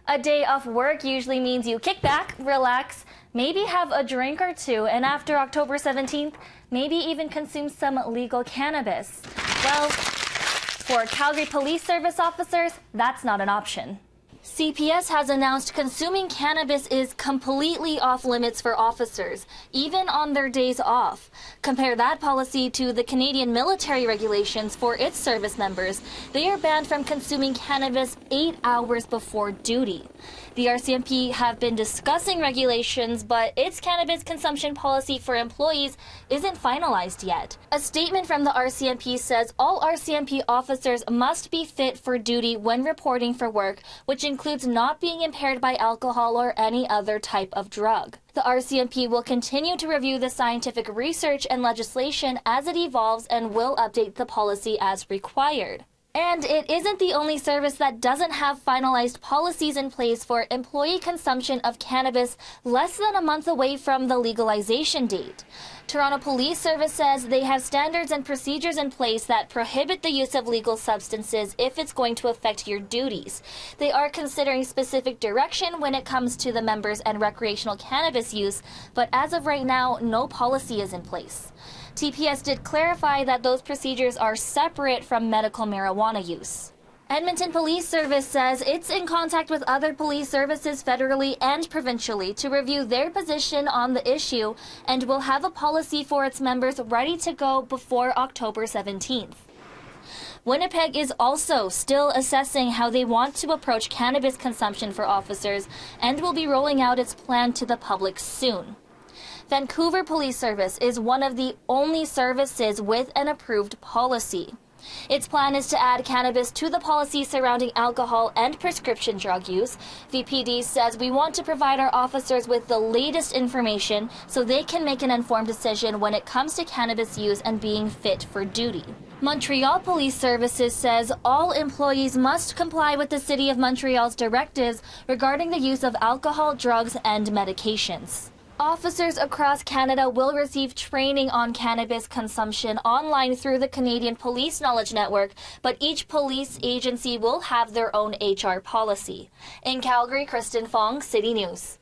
A day off work usually means you kick back, relax, maybe have a drink or two, and after October 17th, maybe even consume some legal cannabis. Well, for Calgary Police Service officers, that's not an option. CPS has announced consuming cannabis is completely off limits for officers, even on their days off. Compare that policy to the Canadian military regulations for its service members. They are banned from consuming cannabis 8 hours before duty. The RCMP have been discussing regulations, but its cannabis consumption policy for employees isn't finalized yet. A statement from the RCMP says all RCMP officers must be fit for duty when reporting for work, which includes not being impaired by alcohol or any other type of drug. The RCMP will continue to review the scientific research and legislation as it evolves and will update the policy as required. And it isn't the only service that doesn't have finalized policies in place for employee consumption of cannabis less than a month away from the legalization date. Toronto Police Service says they have standards and procedures in place that prohibit the use of legal substances if it's going to affect your duties. They are considering specific direction when it comes to the members and recreational cannabis use, but as of right now, no policy is in place. TPS did clarify that those procedures are separate from medical marijuana use. Edmonton Police Service says it's in contact with other police services federally and provincially to review their position on the issue and will have a policy for its members ready to go before October 17th. Winnipeg is also still assessing how they want to approach cannabis consumption for officers and will be rolling out its plan to the public soon. Vancouver Police Service is one of the only services with an approved policy. Its plan is to add cannabis to the policy surrounding alcohol and prescription drug use. VPD says we want to provide our officers with the latest information so they can make an informed decision when it comes to cannabis use and being fit for duty. Montreal Police Services says all employees must comply with the City of Montreal's directives regarding the use of alcohol, drugs, and medications. Officers across Canada will receive training on cannabis consumption online through the Canadian Police Knowledge Network, but each police agency will have their own HR policy. In Calgary, Kristen Fong, City News.